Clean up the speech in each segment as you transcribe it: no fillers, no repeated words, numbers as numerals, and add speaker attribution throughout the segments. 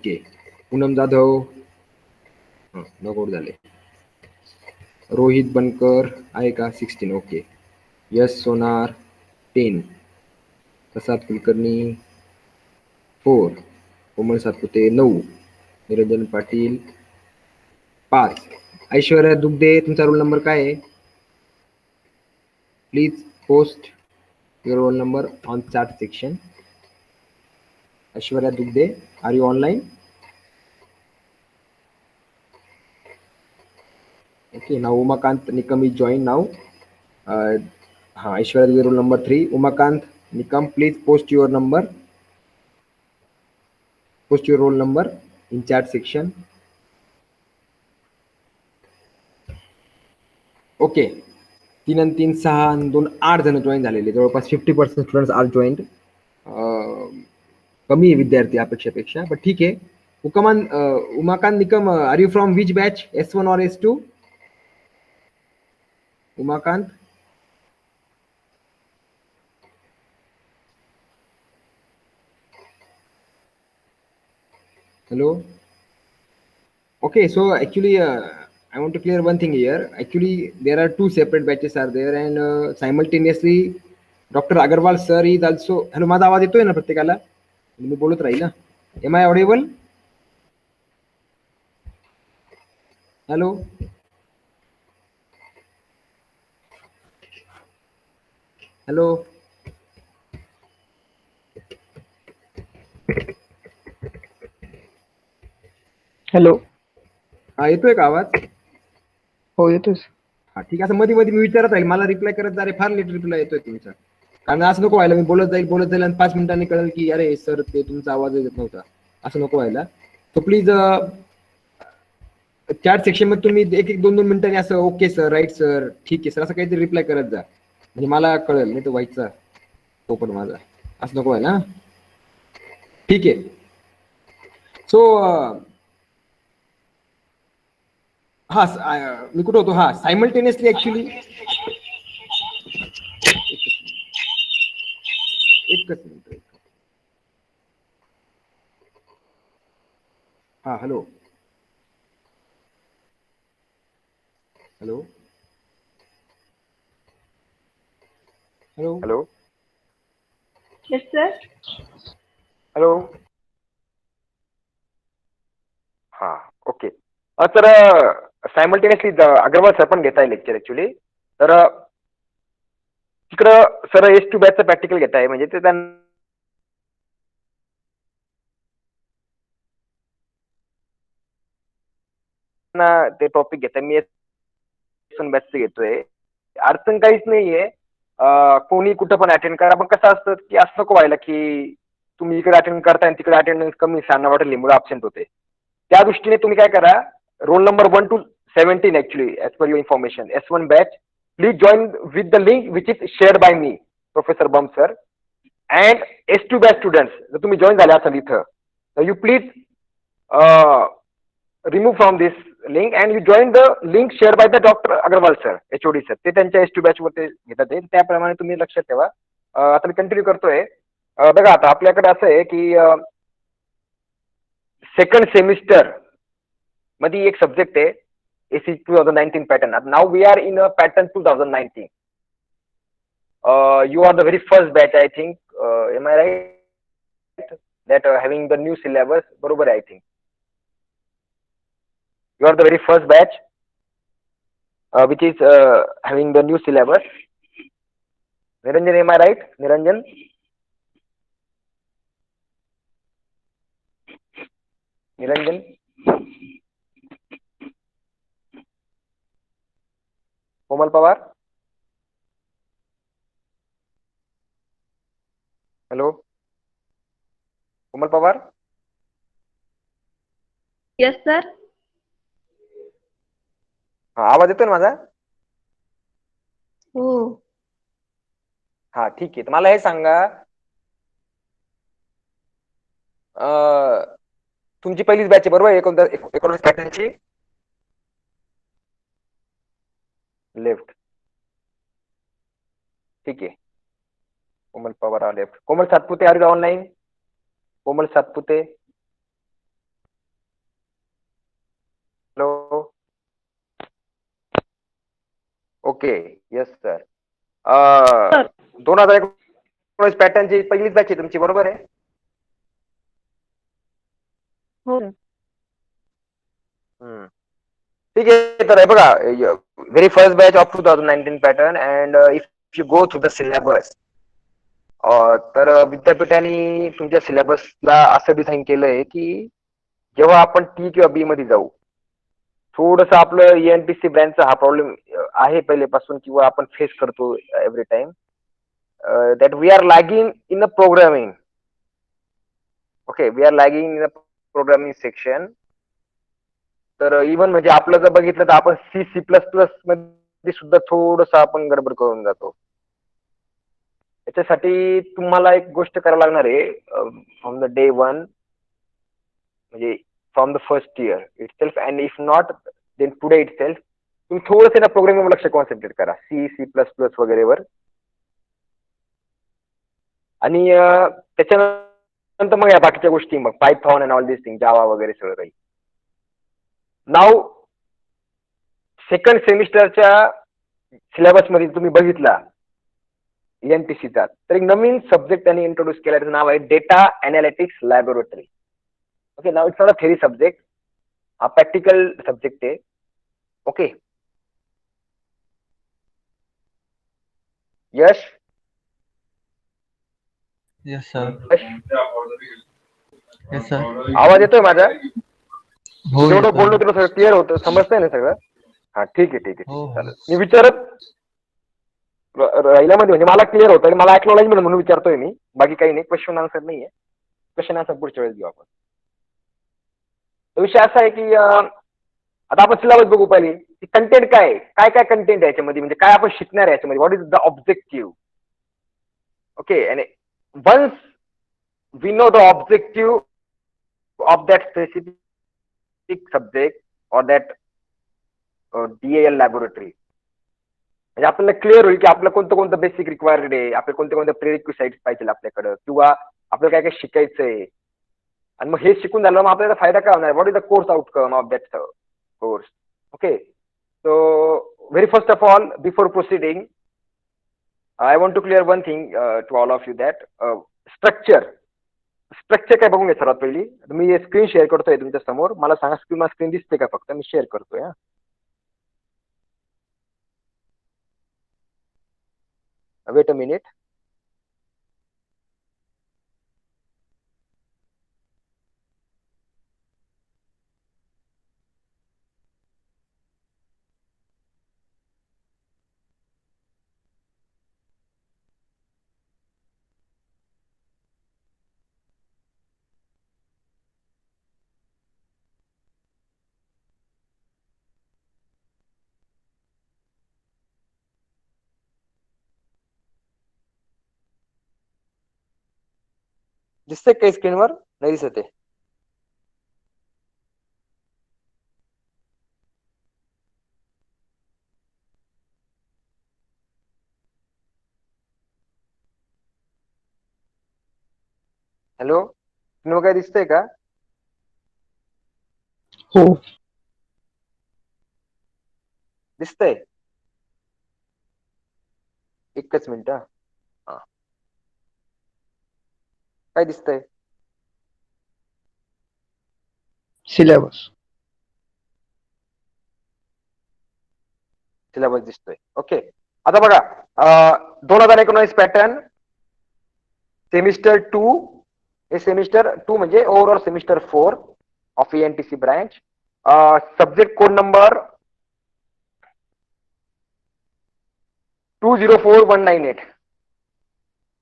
Speaker 1: Okay. Poonam Jadhav logout झाले. रोहित बनकर आहे का 16. ओके. यश सोनार 10. प्रसाद कुलकर्णी 4. कोमल सातपुते 9. निरंजन पाटील 5. ऐश्वर्या दुग्धे तुमचा रोल नंबर काय आहे? Please post your roll number on chat section. Aishwarya Dugde, are you online? Okay, now Umakant Nikam is joined now. Aishwarya Dugde roll number 3. Umakant Nikam, please post your number. Post your roll number in chat section. Okay. 3 आणि 3 6 आणि 2 8 जण join झालेले. जवळपास 50% students R joined. कमी विद्यार्थी अपेक्षेपेक्षा, पण ठीक आहे. Umakant Nikam, are you from which batch, S1 or S2? Umakant. Hello. Okay, so actually I want to clear one thing here. Actually there are two separate batches are there, and simultaneously Dr. Agarwal sir is also. Hello, माझा आवाज येतोय ना प्रत्येकाला? मी बोलत राहील ना. Am I audible? Hello. Hello.
Speaker 2: Hello.
Speaker 1: हा, येतोय का आवाज?
Speaker 2: हो येतोय.
Speaker 1: हा, ठीक आहे. असं मध्ये मध्ये मी विचारत राहील, मला रिप्लाय करत जा रे. फार लेट रिप्लाय येतोय तुमचा. कारण असं नको व्हायला, मी बोलत जाईल आणि 5 मिनिटांनी कळेल की अरे सर ते तुमचा आवाज येत नव्हता. असं नको व्हायला. सो प्लीज चॅट सेक्शन मध्ये तुम्ही 1-2 मिनिटांनी असं ओके सर, राईट सर, ठीक आहे सर, असं काहीतरी रिप्लाय करत जा, म्हणजे मला कळेल. नाही तर व्हायचा तो पण माझा. असं नको व्हायला. ठीक आहे. सो हा, मी कुठं होतो? हा, सायमल्टेनियसली ऍक्च्युली एकच मिनिट. हा, hello. Hello. Hello.
Speaker 3: Hello.
Speaker 4: Yes, sir.
Speaker 3: Hello. हा, ओके. तर सायमल्टेनियसली अग्रवाल सर पण घेताय लेक्चर ऍक्च्युली. तर तिकडं सर S2 बॅचचं प्रॅक्टिकल घेत आहे, म्हणजे ते त्यांना ते टॉपिक घेत आहे. मी S1 बॅचचं घेतोय. अडचण काहीच नाहीये. कोणी कुठं पण अटेंड करा. पण कसं असतं की असं नको व्हायला की तुम्ही इकडे अटेंड करताय आणि तिकडे अटेंडन्स कमी सांगा वाटेल मुलं अब्सेंट होते. त्या दृष्टीने तुम्ही काय करा, roll number 1 to 17 actually as per your information, S1 batch, please join with the link which is shared by me, professor Bam sir. And S2 batch students, जर तुम्ही जॉईन झाले असाल इथं, तर you please remove from this link and you join the link share by the doctor Agrawal sir, HOD sir. ते त्यांच्या S2 batch मध्ये घेतात ते. त्याप्रमाणे तुम्ही लक्षात ठेवा. आता मी कंटिन्यू करतोय. बघा, आता आपल्याकडे असं आहे की सेकंड सेमिस्टर मध्ये एक सब्जेक्ट आहे AC 2019 पॅटर्न. नाव we are in a pattern 2019. You are the very first batch, I think. Am I right? That having the new syllabus, बरोबर आहे, I think. You are the very first batch which is having the new syllabus. Niranjan, am I right? Niranjan? Niranjan? Komal Pawar? Hello? Komal Pawar?
Speaker 4: Yes, sir.
Speaker 3: हा, आवाज येतोय ना माझा?
Speaker 4: हो.
Speaker 3: हा, ठीक आहे. तर मला हे सांगा, तुमची पहिलीच बॅच आहे बरोबर 19 पॅटर्नची? लेफ्ट. ठीक आहे. Komal Pawar left. Komal Satpute, are you online? Komal Satpute. Hello. Okay. Yes sir.
Speaker 4: Sir.
Speaker 3: 2019 पॅटर्नची पहिलीच बॅच आहे तुमची, बरोबर आहे?
Speaker 4: हो.
Speaker 3: ठीक आहे. तर हे बघा, very first batch of 2019 pattern and if you go through the syllabus, तर विद्यापीठाने तुमच्या सिलेबसला असं डिझाईन केलंय की जेव्हा आपण टी किंवा बी मध्ये जाऊ, थोडस आपलं एनटीसी ब्रँचचा हा प्रॉब्लेम आहे पहिलेपासून किंवा आपण फेस करतो every time, that we are lagging in a programming. Okay, we are lagging in a programming section. तर इव्हन म्हणजे आपलं जर बघितलं तर आपण सी प्लस प्लस मध्ये सुद्धा थोडस आपण गडबड करून जातो. त्याच्यासाठी तुम्हाला एक गोष्ट करावं लागणार आहे फ्रॉम द डे वन, म्हणजे from the first year itself, and if not then today itself, तुम्ही थोडंसं ना प्रोग्रामिंग लक्ष कॉन्सन्ट्रेट करा, सी प्लस प्लस वगैरेवर. आणि त्याच्यानंतर मग या बाकीच्या गोष्टी, मग Python and all this thing, Java वगैरे सगळं काही. नाव सेकंड सेमिस्टरच्या सिलेबस मध्ये तुम्ही बघितला एनटीसीचा, तर एक नवीन सब्जेक्ट त्यांनी इंट्रोड्यूस केला, त्याचं नाव आहे data analytics laboratory. Okay, now it's not a theory subject, हा प्रॅक्टिकल सब्जेक्ट आहे. Okay. Yash.
Speaker 5: Yes sir. Yes sir.
Speaker 3: आवाज येतोय माझा?
Speaker 5: हो
Speaker 3: जेवढं
Speaker 5: येतोय.
Speaker 3: बोललो तेवढं सगळं क्लिअर होतं, समजतंय ना सगळं? हा, ठीक आहे, ठीक आहे,
Speaker 5: हो, हो.
Speaker 3: चालेल. मी विचारत राहिल्यामध्ये म्हणजे मला क्लिअर होतं आणि मला ऍक्नॉलेजमेंट म्हणून विचारतोय मी, बाकी काही नाही. क्वेश्चन आन्सर नाहीये. क्वेश्चन आन्सर पुढच्या वेळेस घेऊ आपण. विषय असा आहे की आता आपण सिलेबस बघू पहिले की कंटेंट काय आहे, काय काय कंटेंट आहे याच्यामध्ये, म्हणजे काय आपण शिकणार आहे याच्यामध्ये, what is the objective. Okay, आणि once we know the objective of that specific subject or that DAL laboratory, म्हणजे आपल्याला क्लिअर होईल की आपलं कोणतं कोणतं बेसिक रिक्वायर्ड आहे, आपल्याला कोणते कोणते प्रिरिक्विसाइट्स पाहिजे आपल्याकडं, किंवा आपल्याला काय काय शिकायचंय. आणि मग हे शिकून झालं मग आपल्याला फायदा काय होणार, what is the course outcome of that course. Okay, so very first of all before proceeding I want to clear one thing to all of you, that structure काय बघून घ्या सर्वात पहिली. मी स्क्रीन शेअर करतोय तुमच्या समोर, मला सांगा स्क्रीन दिसते का, फक्त मी शेअर करतोय. Weight a minute. दिसतंय काही स्क्रीनवर? नाही दिसत आहे. हॅलो, स्क्रीनवर काय दिसतंय का?
Speaker 2: हो.
Speaker 3: दिसतंय? एकच मिनिट. काय दिसतंय?
Speaker 2: सिलेबस.
Speaker 3: सिलेबस दिसतोय. ओके, आता बघा 2019 पॅटर्न सेमिस्टर 2, हे सेमिस्टर 2 म्हणजे overall semester 4 of NTC branch. Subject code number 204198,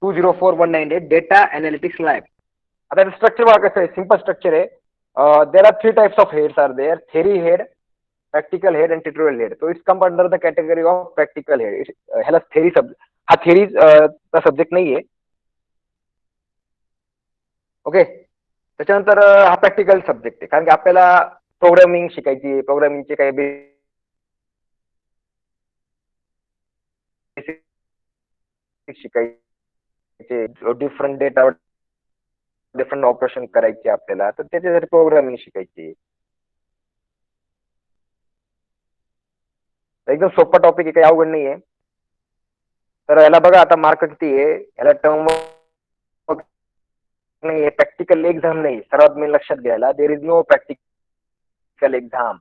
Speaker 3: 204198, data analytics lab. आता स्ट्रक्चर बघा कसं आहे, सिंपल स्ट्रक्चर आहे. There are 3 types of heads are there, theory head, practical head and tutorial head. तो it's come under the category of practical head. ह्याला theory हा theory चा subject नाहीये. ओके, त्याच्यानंतर हा प्रॅक्टिकल सब्जेक्ट आहे, कारण की आपल्याला प्रोग्रामिंग शिकायची, प्रोग्रामिंगचे काही बेसिक शिकायचे, डिफरंट डेटा डिफरंट ऑपरेशन करायचे आपल्याला, तर त्याच्यासाठी प्रोग्रामिंग शिकायची. एकदम सोपा टॉपिक आहे, काही अवघड नाहीये. तर याला बघा आता मार्क किती आहे, याला टर्म नाही, प्रॅक्टिकल एक्झाम नाही. सर्वात मेन लक्षात घ्यायला, there is no practical exam.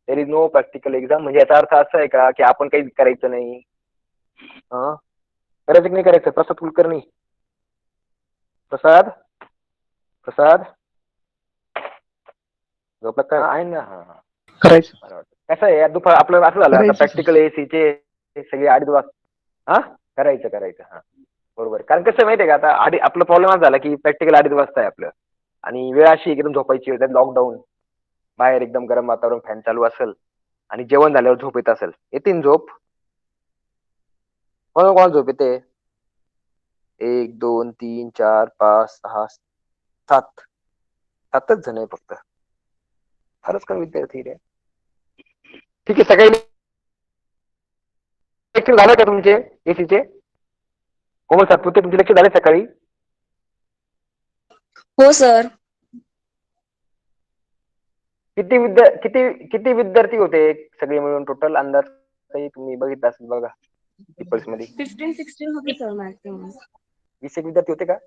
Speaker 3: There is no practical exam म्हणजे याचा अर्थ असा आहे का की आपण काही करायचं नाही? करायचं की नाही करायचं? प्रसाद कुलकर्णी, प्रसाद प्रसाद झोपला काय? आहे ना. हा हा.
Speaker 2: करायचं.
Speaker 3: मला वाटतं कसं आहे, दुपार आपलं असं झालं आता
Speaker 2: करायचं,
Speaker 3: प्रॅक्टिकल एसीचे सगळे 2:30 वाजता. हा करायचं. हा बरोबर. कारण कसं माहितीये का, आता आपला प्रॉब्लेम असा झाला की प्रॅक्टिकल 2:30 वाजता आहे आपलं, आणि वेळ अशी एकदम झोपायची वेळ, लॉकडाऊन, बाहेर एकदम गरम वातावरण, फॅन चालू असेल आणि जेवण झाल्यावर झोप येत असेल. येते झोप? कोणाला झोप येते? 1 2 3 4 5 6 7 7च जण आहे फक्त. फारच कमी विद्यार्थी रे. ठीक आहे, सगळे लेक्चर झाले का तुमचे एसीचे? कोमल सातपुते, तुमचे लेक्चर झाले सकाळी?
Speaker 4: हो सर.
Speaker 3: किती विद्यार्थी होते सगळे मिळून टोटल अंदाज काही तुम्ही बघितला असेल बघा पीपल्स मध्ये?
Speaker 4: 15-16 होते सर मॅक्सिमम.
Speaker 3: 20 एक विद्यार्थी होते का?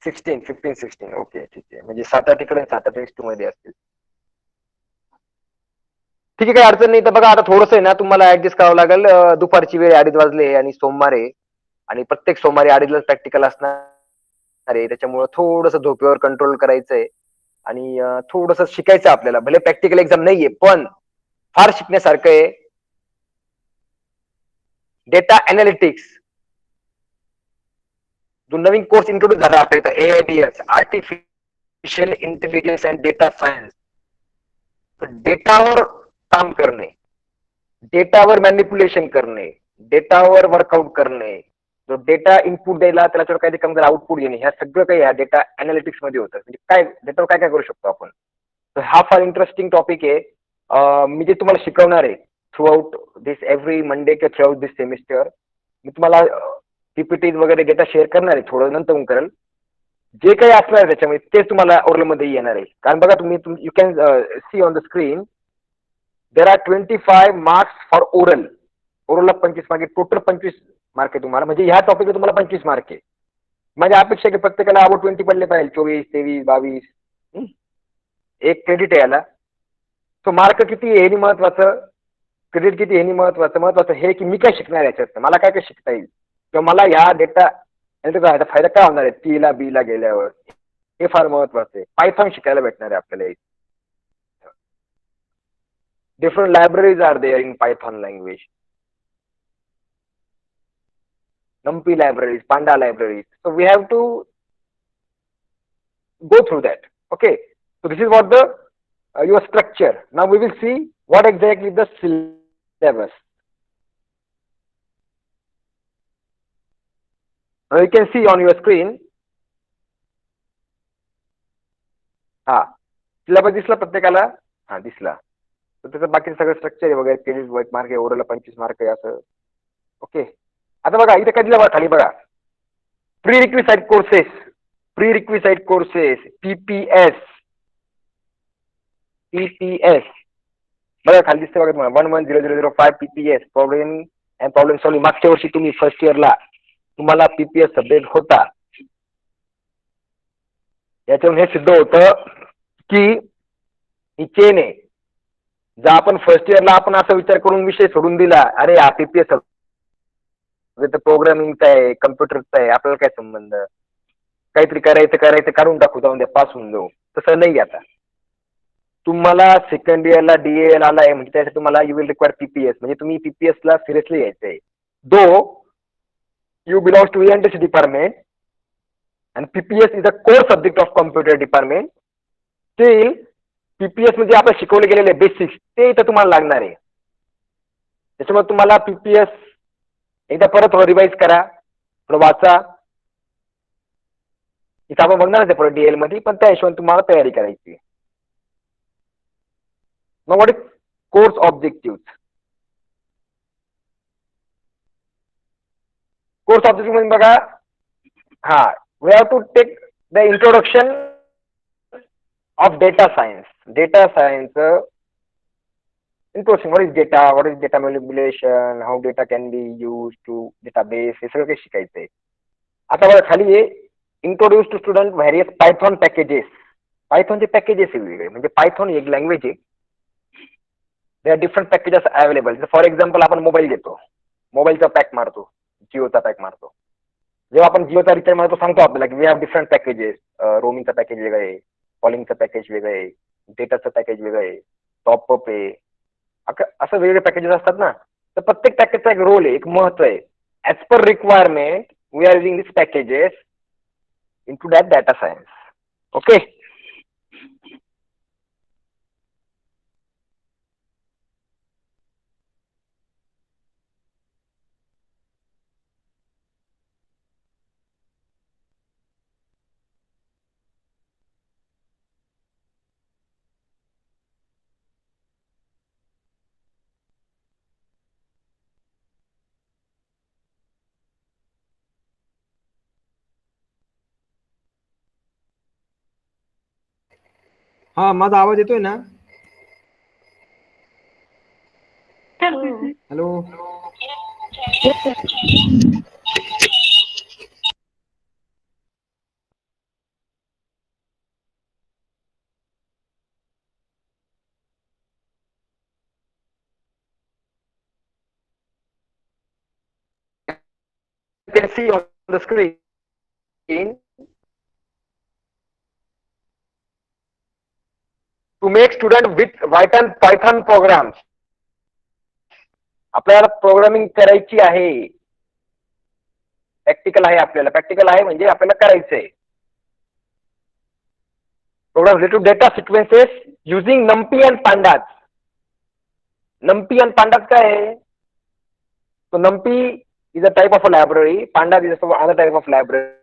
Speaker 3: 15-16 ओके, ठीक आहे. म्हणजे 7-8 इकडे 7-8 एसटी मध्ये असतील. ठीक आहे, काही अडचण नाही. तर बघा आता थोडंसं आहे ना, तुम्हाला ऍडजस्ट करावं लागेल. दुपारची वेळ 2:30 वाजले आणि सोमवार आहे, आणि प्रत्येक सोमवारी 2:30 प्रॅक्टिकल असणार आहे. त्याच्यामुळे थोडंसं झोपेवर कंट्रोल करायचंय आणि थोडंसं शिकायचं आपल्याला. भले प्रॅक्टिकल एक्झाम नाहीये, पण फार शिकण्यासारखं आहे. डेटा अनालिटिक्स जो नवीन कोर्स इंट्रोड्यूस झाला आपल्या इथं, AIDS, artificial intelligence and data science. डेटावर काम करणे, डेटावर मॅनिप्युलेशन करणे, डेटावर वर्कआउट करणे, जो डेटा इनपुट द्यायला त्याच्यावर काही काम करा, आउटपुट घेणे, ह्या सगळं काही ह्या डेटा अनालिटिक्स मध्ये होतं. म्हणजे काय डेटावर काय काय करू शकतो आपण. तर हा फार इंटरेस्टिंग टॉपिक आहे. मी जे तुम्हाला शिकवणार आहे थ्रू आउट दिस एव्हरी मंडे किंवा थ्रू आउट दिस सेमिस्टर, मी तुम्हाला पीपीटी वगैरे डेटा शेअर करणार आहे, थोडं नंतर करेल. जे काही असणार आहे त्याच्यामध्ये तेच तुम्हाला ओरल मध्ये येणार आहे. कारण बघा तुम्ही you can see on the screen, there are 25 marks for oral. ओरलला 25 मार्क, टोटल 25 मार्क आहे तुम्हाला. म्हणजे ह्या टॉपिकला तुम्हाला 25 मार्क आहे. माझी अपेक्षा की प्रत्येकाला अबाउट 20 पडले पाहिजे, 24, 23, 22. एक क्रेडिट आहे याला. तो मार्क किती आहे हे महत्वाचं, क्रेडिट किती हे महत्वाचं हे की मी काय शिकणार याच्यात, मला काय काय शिकता येईल, किंवा मला ह्या डेटा फायदा काय होणार आहे टी ला बी ला गेल्यावर, हे फार महत्वाचं आहे. पायथॉन शिकायला भेटणार आहे आपल्याला. Different libraries are there in python language. NumPy libraries, Panda libraries. So we have to go through that. Okay. So this is what the your structure. Now we will see what exactly the syllabus. Now you can see on your screen. Syllabus दिसला प्रत्येकाला? दिसला. तर त्याचं बाकी सगळं structure आहे वगैरे, credit mark आहे, ओरल 25 मार्क आहे असं. ओके. आता बघा इथे काय दिलं खाली बघा, प्री रिक्विसाइट कोर्सेस, PPS. बघा खाली दिसते बघा तुम्हाला 110005 PPS, problem and problem solving. मागच्या वर्षी तुम्ही फर्स्ट इयरला तुम्हाला PPS सब्जेक्ट होता. याच्यावरून हे सिद्ध होतं की ही चेन आहे. जर आपण फर्स्ट इयरला आपण असा विचार करून विषय सोडून दिला, अरे हा PPS प्रोग्रामिंगचा आहे, कम्प्युटरचा आहे, आपल्याला काय संबंध, काहीतरी करायचं काढून टाकू, जाऊन द्या, पास होऊन जाऊ, तसं नाही. आता तुम्हाला सेकंड इयरला DAL आला आहे म्हणजे त्यासाठी तुम्हाला यू विल रिक्वायर PPS. म्हणजे तुम्ही PPS ला सिरियसली घ्यायचंय. Though you belongs to ENTC department and PPS is a core subject of computer department. Still PPS म्हणजे आपण शिकवले गेलेले बेसिक्स ते इथं तुम्हाला लागणार आहे. त्याच्यामुळे तुम्हाला PPS एकदा परत रिवाइज करा, थोडं वाचा. इथं आपण बघणारच आहे परत DL मध्ये, पण त्या हिशोबाने तुम्हाला तयारी करायची. मग what is course objective? Course objective म्हणजे बघा we have to take the introduction of data science. Data science, introduction. What is data? What is data manipulation? How data can be used to database? हे सगळं काही शिकायचंय. आता बघा खाली आहे introduce to student various Python packages. पायथॉनचे packages वेगवेगळे म्हणजे पायथॉन एक लँग्वेज आहे. They are different packages available. For example आपण मोबाईल घेतो, मोबाईलचा पॅक मारतो, जिओचा पॅक मारतो. जेव्हा आपण जिओचा रिचार्ज मारतो सांगतो आपल्याला की वी हॅव डिफरंट पॅकेजेस. रोमिंगचं पॅकेज वेगळं आहे, कॉलिंगचं पॅकेज वेगळं आहे, डेटाचं पॅकेज वेगळं आहे, टॉपअप आहे, असं वेगवेगळे पॅकेजेस असतात ना. तर प्रत्येक पॅकेजचा एक रोल आहे, एक महत्व आहे. As per requirement we are using this packages in to that data science. Okay.
Speaker 1: हा, माझा आवाज येतोय ना?
Speaker 4: हो.
Speaker 1: Hello.
Speaker 3: You can see on the screen to make student with Python programs. आपल्याला प्रोग्रामिंग करायची आहे, प्रॅक्टिकल आहे. आपल्याला प्रॅक्टिकल आहे म्हणजे आपल्याला करायचंय. Program related to data sequences using NumPy and pandas. NumPy and pandas काय आहे? So NumPy is a type of a library. Pandas is another type of library.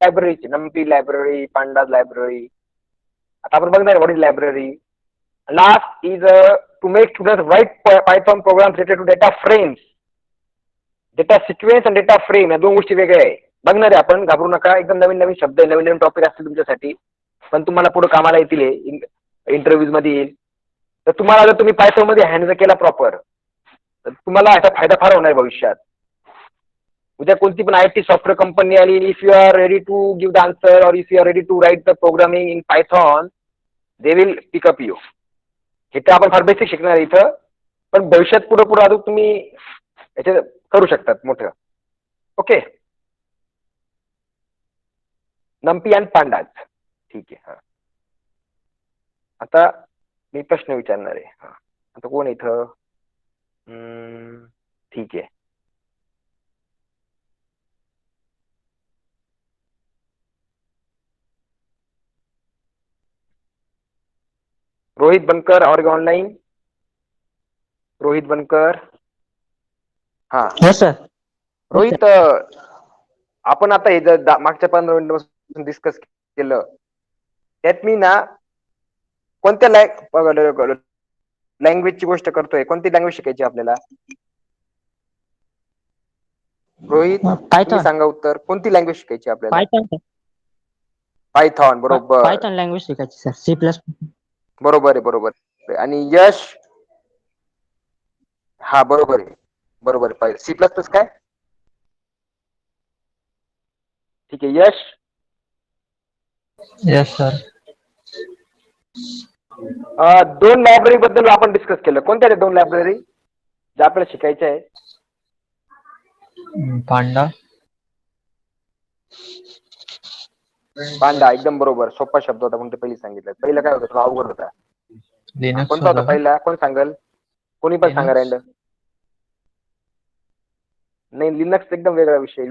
Speaker 3: Library, NumPy library, Pandas library. आता आपण बघणार what is library. Last is to make students write Python programs related to data frames. Data sequence and data frame या दोन गोष्टी वेगळ्या आहे. बघणार आहे आपण, घाबरू नका. एकदम नवीन नवीन शब्द, नवीन नवीन टॉपिक असतील तुमच्यासाठी, पण तुम्हाला पुढे कामाला येतील, इंटरव्ह्यूज मध्ये येईल. तर तुम्हाला जर तुम्ही पायथॉन मध्ये हँडल केला प्रॉपर तर तुम्हाला याचा फायदा फार होणार भविष्यात. उद्या कोणती पण IT सॉफ्टवेअर कंपनी आली, if you are ready to give the answer or if you are ready to write the programming in Python, they will pick up you. हे तर आपण फार बेसिक शिकणार आहे इथं, पण भविष्यात पुढे पुढे अजून तुम्ही याचे करू शकतात मोठं. ओके. NumPy and pandas. ठीक आहे. हा, आता मी प्रश्न विचारणार आहे. हा, आता कोण इथं? ठीक आहे. रोहित बनकर और ऑनलाइन. रोहित बनकर. हा
Speaker 2: Yes, sir.
Speaker 3: रोहित, आपण आता हे मागच्या 15 मिनिटापासून डिस्कस केलं त्यात मी ना कोणत्या लँग्वेजची गोष्ट करतोय? कोणती लँग्वेज शिकायची आपल्याला? रोहित तुम्ही
Speaker 2: Python.
Speaker 3: सांगा उत्तर. कोणती लँग्वेज शिकायची आपल्याला?
Speaker 2: Python. sir.
Speaker 3: पायथॉन. बरोबर.
Speaker 2: Python language शिकायची सर. C++.
Speaker 3: बरोबर आहे, बरोबर आहे. आणि यश? हा, बरोबर आहे, बरोबर आहे. C++ काय? ठीक आहे. यश?
Speaker 5: Yes, sir.
Speaker 3: दोन लायब्ररी बद्दल आपण डिस्कस केलं. कोणत्या आहेत दोन लायब्ररी ज्या आपल्याला शिकायच्या आहे?
Speaker 5: Panda.
Speaker 3: पांडा. एकदम बरोबर. सोपा शब्द होता म्हणून ते पहिली सांगितलं. पहिला काय होतं? थोडा अवघड होता.
Speaker 5: Linux
Speaker 3: कोणता होता
Speaker 5: होता का?
Speaker 3: पहिला? कोण सांगल? कोणी पण सांगा.
Speaker 5: Linux.
Speaker 3: रँडम. नाही, लिनक्स एकदम वेगळा विषय.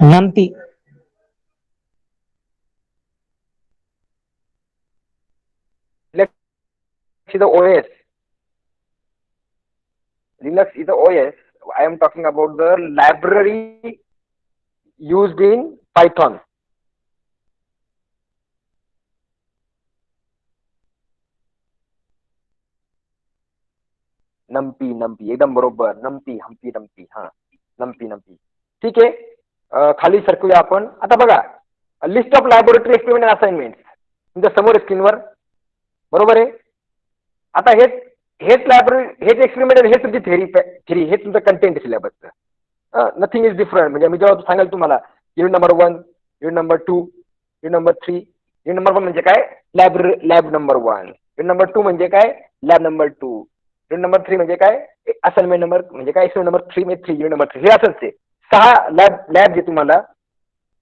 Speaker 2: NumPy.
Speaker 3: Linux is the OS. Linux is the OS. I am talking about the library used in Python. नम्पी नम्पी एकदम बरोबर. नम्पी हम्पी नम्पी. हा, नम्पी नम्पी. ठीक आहे. खाली सरकूया आपण. आता बघा, list of laboratory experiment assignment तुमच्या समोर स्क्रीनवर, बरोबर आहे. आता हेच लायब्ररी, हेच एक्सपेरिमेंट, हे तुमची थेरी, हे तुमचं कंटेंट सिलेबसचं. Nothing is different. म्हणजे मी जेव्हा सांगाल तुम्हाला unit number 1, unit number 2, unit number 3. Unit number 1 म्हणजे काय, लॅब नंबर 1. युनिट नंबर 2 म्हणजे काय, लॅब नंबर 2. युनिट नंबर 3 म्हणजे काय, असाइनमेंट नंबर म्हणजे काय, एक्सपेरिमेंट नंबर 3 म्हणजे 3, युनिट नंबर 3. हे असंच आहे. 6 लॅब जे तुम्हाला,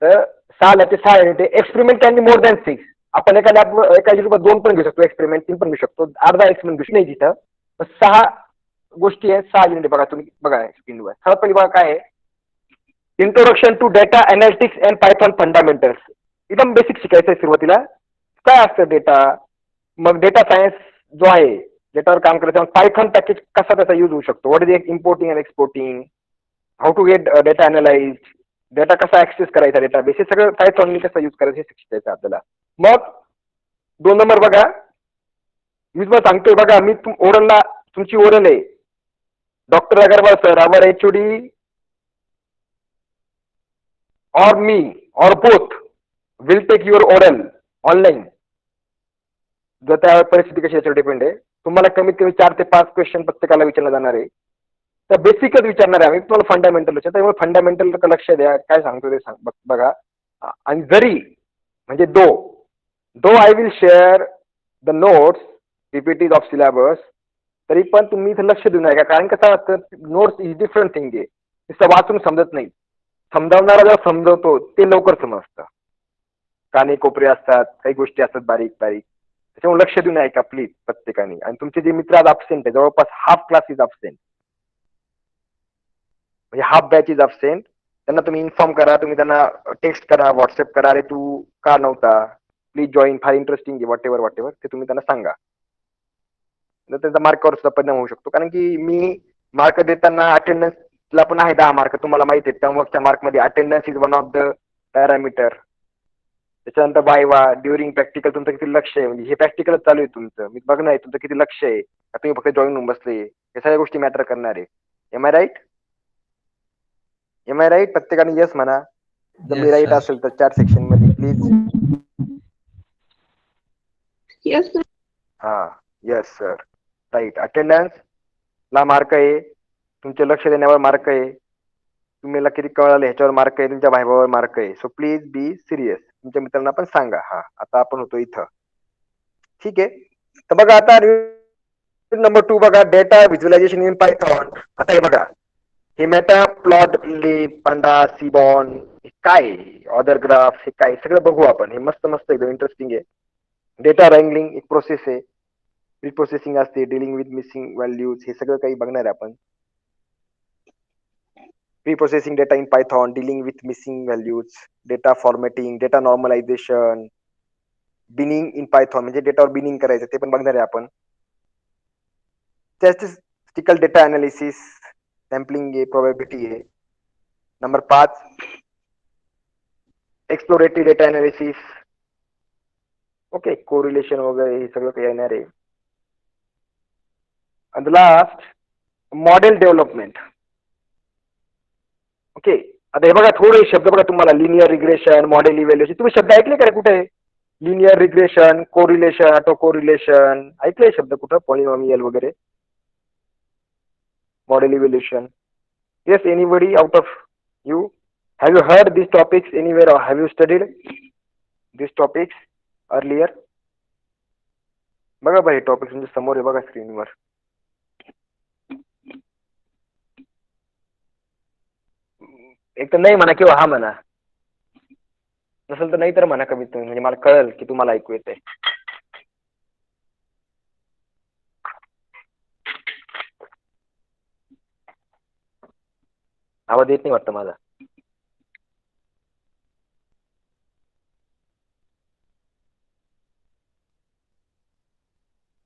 Speaker 3: तर 6 लॅबचे 6 unit. Experiment can be more than 6. आपण एका युनिटवर 2 पण घेऊ शकतो एक्सपेरिमेंट, 3 पण घेऊ शकतो, अर्धा एक्सपेरिमेंट घेऊ शकतो. नाही तिथं 6 गोष्टी आहेत, 6 युनिट. बघा तुम्ही, बघा स्क्रीनवर. सर्वात पहिली बघा काय आहे, introduction to data analytics and python fundamentals. एकदम बेसिक शिकायचं आहे सुरुवातीला. काय असतं डेटा, मग डेटा सायन्स जो आहे, डेटावर काम करायचं, पायथॉन पॅकेज कसा त्याचा यूज होऊ शकतो, what is importing and exporting, how to get data analyse, data कसा ऍक्सेस करायचा, डेटाबेस, हे सगळं पायथॉननी कसं यूज करायचं हे शिकायचं आपल्याला. मग 2 नंबर बघा, मी तुम्हाला सांगतोय बघा, मी ओरलला, तुमची ओरल आहे, doctor Agarwal sir, our HOD or me or both will take your oral online. जर त्या परिस्थिती कशी याच्यावर डिपेंड आहे. तुम्हाला कमीत कमी 4 ते 5 क्वेश्चन प्रत्येकाला विचारलं जाणार आहे. तर बेसिकच विचारणार आहे आम्ही तुम्हाला, फंडामेंटल विचार. त्यामुळे फंडामेंटल लक्ष द्या, काय सांगतो ते बघा. आणि जरी म्हणजे though I will share the notes PPTs of syllabus, तरी पण तुम्ही इथे लक्ष देऊ नका. कारण कसं असतं, नोट्स इज डिफरंट थिंग आहे. नुसतं वाचून समजत नाही. समजावणारा जर समजवतो ते लवकर समजतं. काने कोपरे असतात, काही गोष्टी असतात बारीक बारीक, त्याच्यामुळे लक्ष देऊन ऐका प्लीज प्रत्येकाने. आणि तुमचे जे मित्र आज अब्सेंट आहे, जवळपास हाफ क्लास इज अब्सेंट, म्हणजे हाफ बॅच इज अब्सेंट. त्यांना तुम्ही इन्फॉर्म करा, तुम्ही त्यांना टेक्स्ट करा, व्हॉट्सअप करा, अरे तू का नव्हता, प्लीज जॉईन, फार इंटरेस्टिंग आहे, वॉट एव्हर ते तुम्ही त्यांना सांगा. तर त्याचा मार्कावर सुद्धा परिणाम होऊ शकतो. कारण की मी मार्क देताना अटेंडन्सला पण आहे 10 मार्क, तुम्हाला माहिती आहे. त्यामुळे मार्कमध्ये attendance is one of the parameter. त्याच्यानंतर वायवा, ड्युरिंग प्रॅक्टिकल तुमचं किती लक्ष आहे, म्हणजे हे प्रॅक्टिकलच चालू आहे तुमचं, मी बघणार आहे तुमचं किती लक्ष आहे, का तुम्ही फक्त जॉईन होऊन बसले, हे सगळ्या गोष्टी मॅटर करणार आहे. Am I right? प्रत्येकाने येस म्हणा. जर मी
Speaker 5: Yes,
Speaker 3: राईट
Speaker 5: sir.
Speaker 3: असेल तर 4 सेक्शन मध्ये प्लीज.
Speaker 4: Yes, sir.
Speaker 3: हा, येस सर, राईट. अटेंडन्स ला मार्क आहे, तुमचे लक्ष देण्यावर मार्क आहे, तुम्हाला किती कळलं ह्याच्यावर मार्क आहे, तुमच्या भाईभावावर मार्क आहे. So please be serious. तुमच्या मित्रांना पण सांगा. हा, आता आपण होतो इथं, ठीक आहे. तर बघा आता नंबर 2 बघा, डेटा व्हिज्युअलायझेशन इन पायथॉन. आता हे बघा, हे मेटा प्लॉट, पांडा, सीबॉन, काय ऑदर ग्राफ, हे काय सगळं बघू आपण. हे मस्त मस्त एकदम इंटरेस्टिंग आहे. डेटा रँगलिंग एक प्रोसेस आहे, रिप्रोसेसिंग असते, डिलिंग विथ मिसिंग व्हॅल्यूज, हे सगळं काही बघणार आहे आपण. Preprocessing data in python, dealing with missing values, data formatting, data normalisation, binning in python, म्हणजे डेटावर बिनिंग करायचं ते पण बघणार आहे आपण. स्टॅटिस्टिकल डेटा अनालिसिस, सॅम्पलिंग आहे, प्रोबॅबिलिटी आहे. Number 5 exploratory data analysis, okay, correlation वगैरे हे सगळं काही येणार आहे. आणि लास्ट मॉडेल डेव्हलपमेंट. ओके, आता हे बघा, थोडे शब्द बघा तुम्हाला, लिनियर रिग्रेशन, मॉडेल इव्हॅल्युएशन, तुम्ही शब्द ऐकले का कुठे? Linear regression, correlation, auto correlation, ऐकले शब्द कुठं? पॉलिनॉमियल वगैरे, model evaluation. Yes, anybody out of you, have you heard this topics anywhere or have you studied this topics earlier? बघा भाई, टॉपिक तुमच्या समोर आहे बघा स्क्रीनवर. एक तर नाही म्हणा किंवा हा म्हणा, नसेल तर नाही तर म्हणा कमीत कमी, म्हणजे मला कळेल की तुम्हाला ऐकू येते. आवाज येत नाही वाटतं माझा.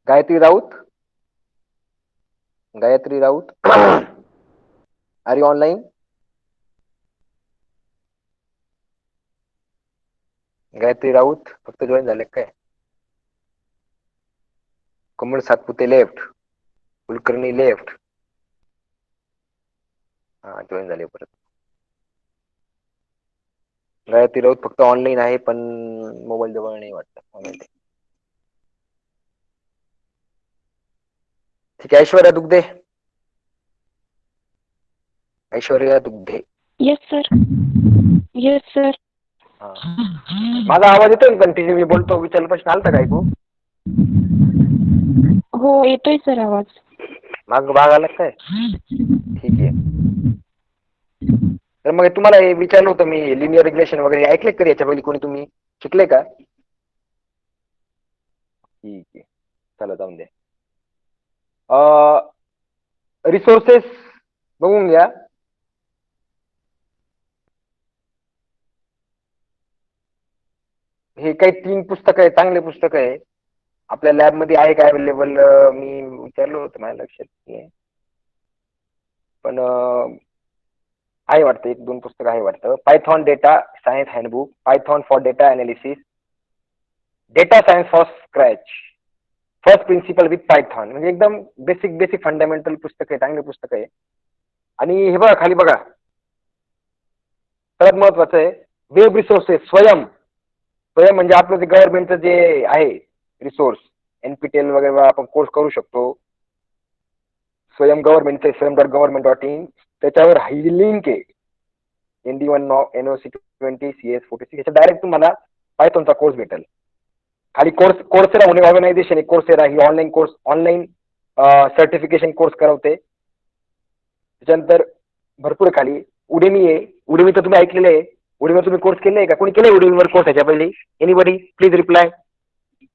Speaker 3: Gayatri Raut, are you online? Gayatri Raut फक्त जॉईन झाले काय? कमल सातपुते लेफ्ट. कुलकर्णी लेफ्ट. हा जॉईन झाले परत. गायत्री राऊत फक्त ऑनलाईन आहे पण मोबाईल जवळ नाही वाटतं. ठीक आहे. Aishwarya Dugdhe. Aishwarya Dugdhe.
Speaker 4: Yes sir. Yes sir.
Speaker 3: हा. माझा आवाज येतोय कंटिन्यू मी बोलतो. विचारलं प्रश्न आलता का ऐकू?
Speaker 4: हो येतोय सर आवाज.
Speaker 3: माग भाग आला काय? ठीक आहे. तर मग तुम्हाला हे विचारलं होतं मी लिनियर रिग्रेशन वगैरे ऐकले का याच्या पहिले कोणी तुम्ही शिकले का? ठीक आहे. चला जाऊन द्या. रिसोर्सेस बघून घ्या. हे काही 3 पुस्तकं आहे, चांगले पुस्तक आहे. आपल्या लॅब मध्ये आहे का अवेलेबल? मी विचारलं होतं, माझ्या लक्षात नाही पण आहे वाटतं. 1-2 पुस्तकं आहे वाटतं. Python data science handbook, python for data analysis, data science for scratch, first principle with python. म्हणजे एकदम बेसिक फंडामेंटल पुस्तक आहे, चांगले पुस्तक आहे. आणि हे बघा खाली बघा, सर्वात महत्वाचं आहे वेब रिसोर्सेस. स्वयं म्हणजे आपलं जे गव्हर्नमेंटचं जे आहे रिसोर्स, NPTEL वगैरे आपण कोर्स करू शकतो. स्वयं गव्हर्नमेंटचे swam.government.in त्याच्यावर ही लिंक आहे. ND1 NOC20 CS46 ह्याच्या डायरेक्ट तुम्हाला पायथॉनचा कोर्स भेटेल. खाली कोर्सेरा म्हणून ऑर्गनायझेशन आहे. कोर्सेरा ही ऑनलाईन सर्टिफिकेशन कोर्स करवते. त्याच्यानंतर भरपूर खाली उडेमी आहे. उडेमी तर तुम्ही ऐकलेलं आहे. उडेमीवर तुम्ही कोर्स केले का? कोणी केले उडेमीवर कोर्स ह्याच्या पहिले? Anybody please reply.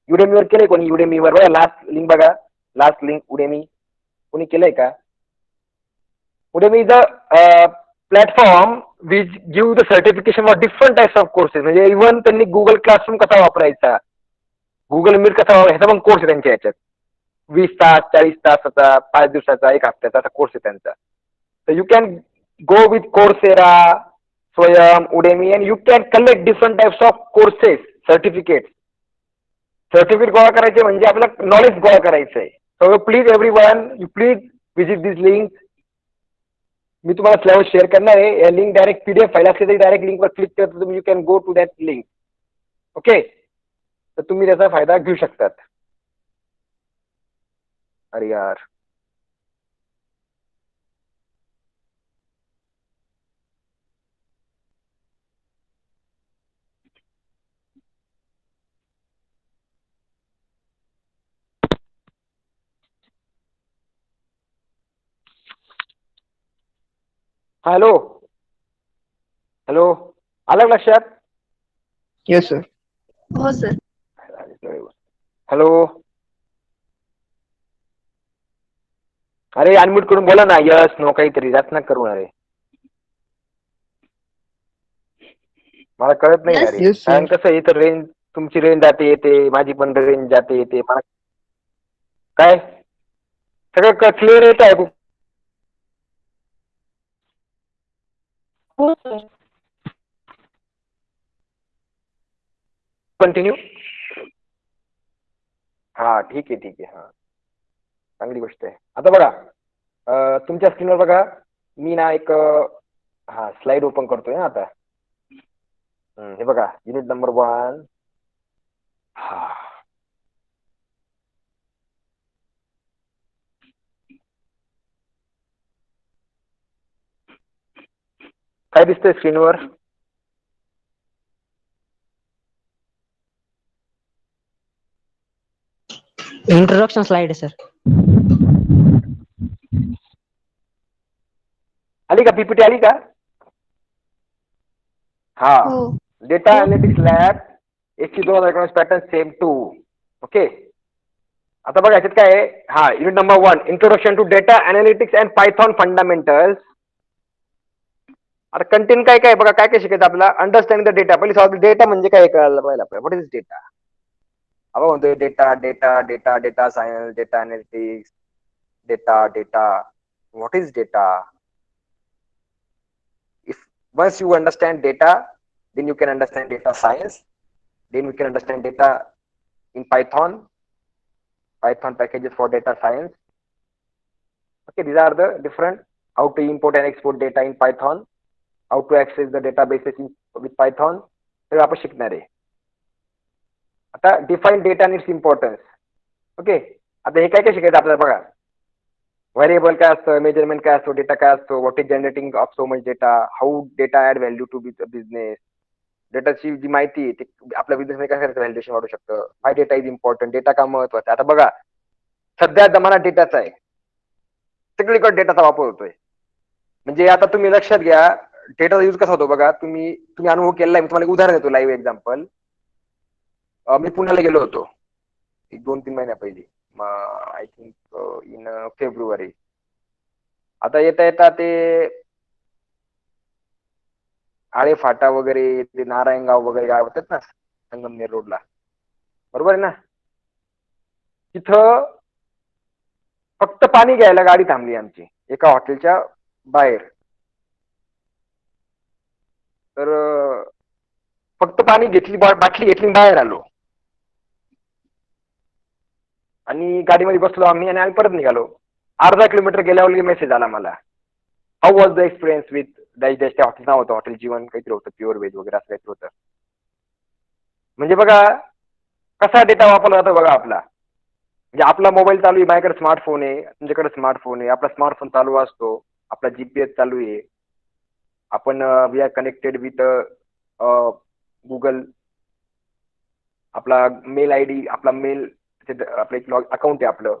Speaker 3: उडेमीवर केले कोणी? उडेमीवर बघा लास्ट लिंक बघा, लास्ट लिंक उडेमी कोणी केलंय का? Udemy is a platform which give the certification for different types of courses. म्हणजे इव्हन त्यांनी गुगल क्लासरूम कसा वापरायचा, गुगल मीट कसा वापरायचा ह्याचा पण कोर्स आहे त्यांच्या ह्याच्यात. 20 तास, 40 तासाचा, 5 दिवसाचा, 1 हफ्त्याचा असा कोर्स आहे त्यांचा. तर you can go with Coursera, Swayam, Udemy, and you can collect different types of courses, certificate गोळा करायचे म्हणजे आपलं नॉलेज गोळा करायचंय. So please everyone, you please visit this link. मी तुम्हाला स्लाइड शेअर करणार आहे. या लिंक डायरेक्ट PDF फाईल असली तरी डायरेक्ट लिंकवर क्लिक करतो तुम्ही, you can go to that link. Okay, तर तुम्ही त्याचा फायदा घेऊ शकतात. अरे यार, हॅलो हॅलो, आलं का लक्षात?
Speaker 2: Yes sir.
Speaker 4: हो सर.
Speaker 3: हॅलो, अरे अनम्यूट करून बोला ना. यस नो काहीतरी जास्त ना करू. अरे मला कळत नाही अरे.
Speaker 2: Yes, sir.
Speaker 3: कारण कसं आहे तर रेंज, तुमची रेंज जाते येते, माझी पण रेंज जाते येते. मला काय सगळं क्लिअर येत आहे.
Speaker 4: हो सर.
Speaker 3: कंटिन्यू. हा ठीक आहे. हा चांगली गोष्ट आहे. आता बघा तुमच्या स्क्रीनवर बघा, मी ना एक हा स्लाइड ओपन करतोय ना आता. हे बघा युनिट नंबर 1. हा काय दिसतंय स्क्रीनवर?
Speaker 2: इंट्रोडक्शन स्लाइड आहे सर.
Speaker 3: आली का? PPT आली का? हा,
Speaker 4: हो.
Speaker 3: Data analytics lab SC 2019 pattern same 2. ओके, आता बघा याच्यात काय आहे. हा unit number 1 introduction to data analytics and python fundamentals. आता कंटेंट काय काय बघा, काय काय शिकायचं आपल्याला. Understanding the data. पहिले सांगितलं डेटा म्हणजे काय कळायला पाहिजे आपल्याला. What is data? आपण म्हणतोय data science, data analytics, data. What is data? If once you understand data, then you can understand data science. Then we can understand data in Python packages for data science. Okay, these are the different how to import and export data in Python, how to access the databases with Python. तर आपण शिकणार आहे. आता define data आणि it's importance. Okay, आता हे काय काय शिकायचं आपल्याला बघा. व्हेरिएबल काय असतं, मेजरमेंट काय असतो, डेटा काय असतो, what is generating of so much data, how data add value to business. डेटाची जी माहिती आहे ती आपल्या बिझनेसमध्ये काय व्हॅल्युएशन वाढू शकतं. माय डेटा इज इम्पॉर्टंट. डेटा का महत्वाचा. आता बघा, सध्या जमाना डेटाचा आहे. सगळीकडे डेटाचा वापर होतोय. म्हणजे आता तुम्ही लक्षात घ्या, डेटाचा यूज कसा होतो बघा. तुम्ही अनुभव केलेला आहे. मी तुम्हाला एक उदाहरण देतो, लाईव्ह एक्झाम्पल. मी पुण्याला गेलो होतो एक 2-3 महिन्या पहिली, आय थिंक इन फेब्रुवारी. आता येता येता ते आळे फाटा वगैरे, ते नारायणगाव वगैरे गाव होतात ना संगमनेर रोडला, बरोबर आहे ना. तिथं फक्त पाणी घ्यायला गाडी थांबली आमची एका हॉटेलच्या बाहेर. तर फक्त पाणी घेतली, बाटली घेतली, बाहेर आलो आणि गाडीमध्ये बसलो आम्ही आणि आम्ही परत निघालो. अर्धा किलोमीटर गेल्यावर मेसेज आला मला, how was the experience with त्या हॉटेल नाव होतं, हॉटेल जीवन काहीतरी होतं, प्युअर व्हेज वगैरे असं काहीतरी होतं. म्हणजे बघा कसा डेटा वापरला जातो बघा आपला. म्हणजे आपला मोबाईल चालू आहे, माझ्याकडे स्मार्टफोन आहे, तुमच्याकडे स्मार्टफोन आहे, आपला स्मार्टफोन चालू असतो, आपला जीपीएस चालू आहे, आपण we are connected with Google, आपला मेल आय डी, आपला मेल, आपलं एक अकाउंट आहे आपलं.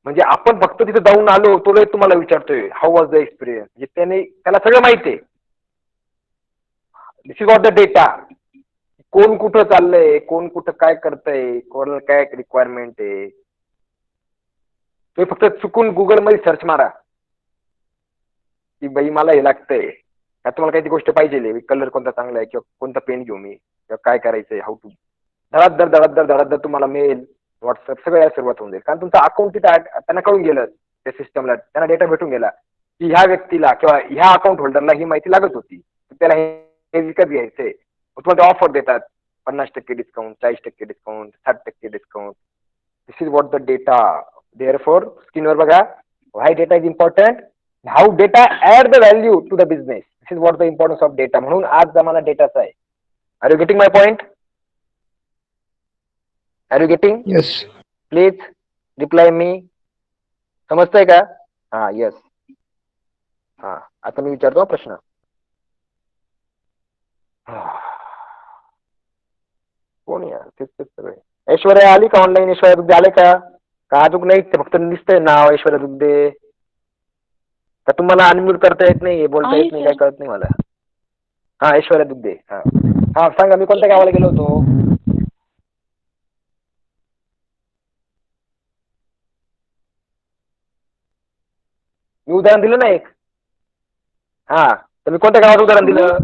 Speaker 3: म्हणजे आपण फक्त तिथे जाऊन आलो, तो तुम्हाला विचारतोय हाऊ वॉज द एक्सपिरियन्स. म्हणजे त्याला सगळं माहिती आहे. दिस इज वॉट द डेटा. कोण कुठं चाललंय, कोण कुठं काय करतंय, कोणाला काय रिक्वायरमेंट आहे. तुम्ही फक्त चुकून गुगल मध्ये सर्च मारा की बाई मला हे लागतंय, का तुम्हाला काही ती गोष्ट पाहिजे, कलर कोणता चांगला आहे, किंवा कोणता पेन घेऊ मी, किंवा काय करायचंय, हाऊ टू. धडाधड तुम्हाला मेल, व्हॉट्सअप सगळं यायला सुरुवात होऊन जाईल. कारण तुमचं अकाउंट तिथं त्यांना कळून गेलं, त्या सिस्टमला त्यांना डेटा भेटून गेला की ह्या व्यक्तीला किंवा ह्या अकाउंट होल्डरला ही माहिती लागत होती, त्याला हे विकत घ्यायचंय. तुम्हाला ऑफर देतात 50% discount, 40% discount, 60% discount. This is what the data. Therefore स्क्रीनवर बघा, why data is important, how data add the value to the business. This is what the importance of data. म्हणून आज जमाना डेटाचा आहे. Are you getting my point? Are you getting?
Speaker 2: Yes.
Speaker 3: Please reply me. समजतंय का? हा, yes. हा, आता मी विचारतो प्रश्न. कोण यार, तेच सगळे. ऐश्वर्या आली का ऑनलाईन? ऐश्वर्या दुग्धे आले का अजून नाही? ते फक्त दिसतंय नाव ऐश्वर्या दुग्धे. का तुम्हाला अनम्यूट करता येत नाही, बोलता येत नाही, काय कळत नाही मला. हा, ऐश्वर्या दुग्धे. हा हा, सांगा, मी कोणत्या गावाला गेलो होतो? मी उदाहरण दिलं ना एक. हा, तर मी कोणत्या गावात उदाहरण दिलं?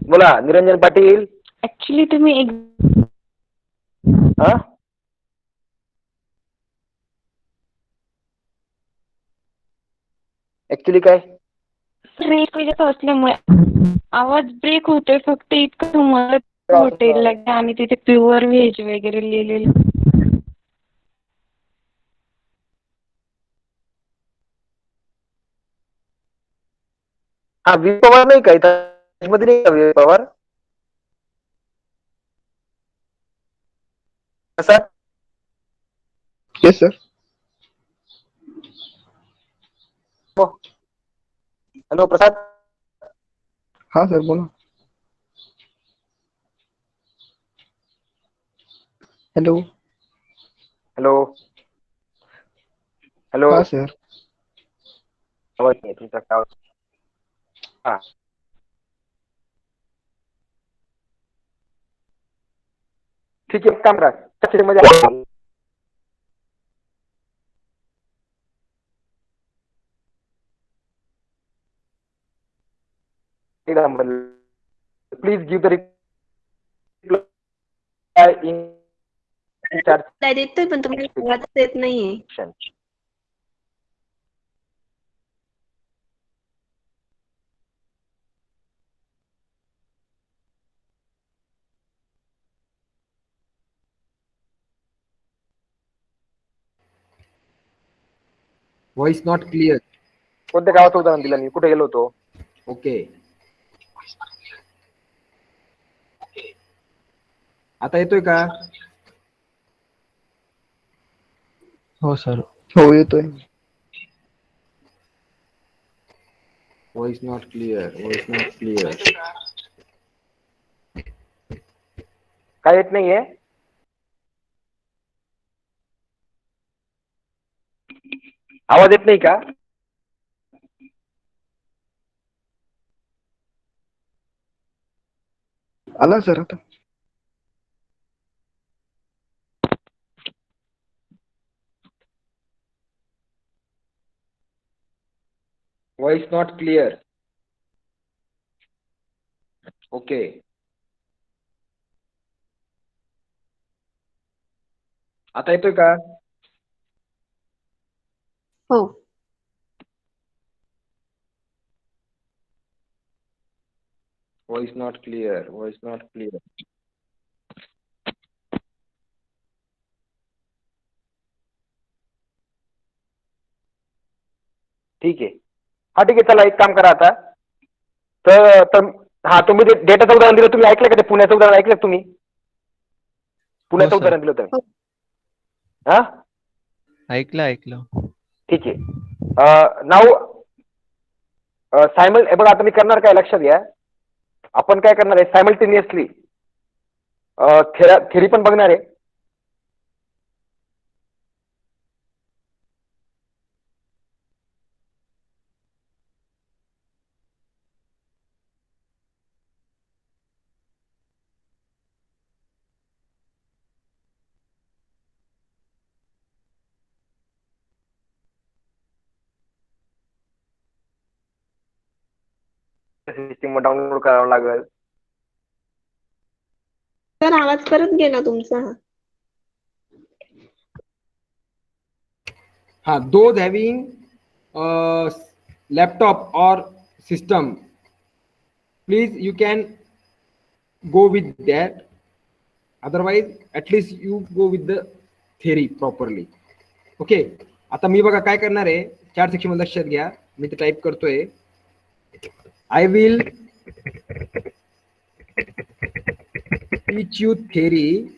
Speaker 3: बोला. निरंजन पाटील.
Speaker 4: ऍक्च्युली तुम्ही
Speaker 3: हा, ऍक्च्युली काय?
Speaker 4: ब्रेक वगैरे असल्यामुळे आवाज ब्रेक होतोय. फक्त इतकं तुम्हाला हॉटेलला घ्या आणि तिथे प्युअर व्हेज वगैरे लिहिलेलं.
Speaker 3: हा, वी पवार नाही का इथं मध्ये? नाही का वी पवार? कसा?
Speaker 2: Yes, sir.
Speaker 3: हॅलो प्रसाद.
Speaker 2: हाँ सर, बोलो. हेलो.
Speaker 3: Hello hello.
Speaker 2: हाँ सर.
Speaker 3: आवाज नाही तुमचा काय? हा, ठीक आहे, काम करा मध्ये. Please give the reply in
Speaker 6: काय देतोय पण तुम्हाला आवाज येत नाहीये.
Speaker 3: चार.
Speaker 1: Voice not clear.
Speaker 3: कोणत्या गावाचं उदाहरण दिलं मी? कुठे गेलो होतो?
Speaker 1: ओके. आता येतोय का?
Speaker 5: हो सर.
Speaker 2: हो येतोय.
Speaker 1: Voice not clear. Voice not clear.
Speaker 3: काय येत नाहीये? आवाज येत नाही का?
Speaker 2: आला सर आता.
Speaker 1: Voice not clear. ओके. आता येतोय का?
Speaker 6: हो.
Speaker 1: Voice not clear. Voice not clear.
Speaker 3: ठीक आहे. हा ठीक आहे, चला एक काम करा आता. तर हा तुम्ही जे डेटाचं उदाहरण दिलं तुम्ही ऐकलं का? ते पुण्याचं उदाहरण ऐकलं का तुम्ही? पुण्याचं
Speaker 5: हो, सर.
Speaker 3: उदाहरण दिलं होतं. हा
Speaker 5: ऐकलं.
Speaker 3: ठीक आहे. नाव सायमल बघा आता मी करणार काय लक्षात घ्या. आपण काय करणार आहे सायमल्टेनियसली थेरी पण बघणार आहे. सिस्टीम डाउनलोड करावं लागेल.
Speaker 6: सर आवाज परत गेला तुमचा.
Speaker 1: Those having laptop or system, please you can go with that. Otherwise, at least you go with the theory properly. Okay. आता मी बघा काय करणार आहे, 4 सेक्शन मध्ये लक्षात घ्या. मी ते टाईप करतोय. I will teach you theory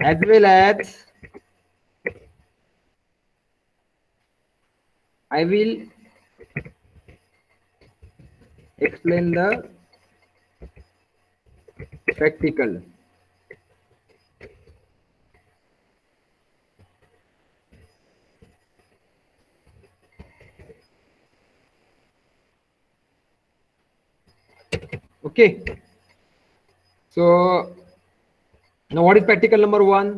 Speaker 1: as well as I will explain the practical. Okay. So now what is practical number 1?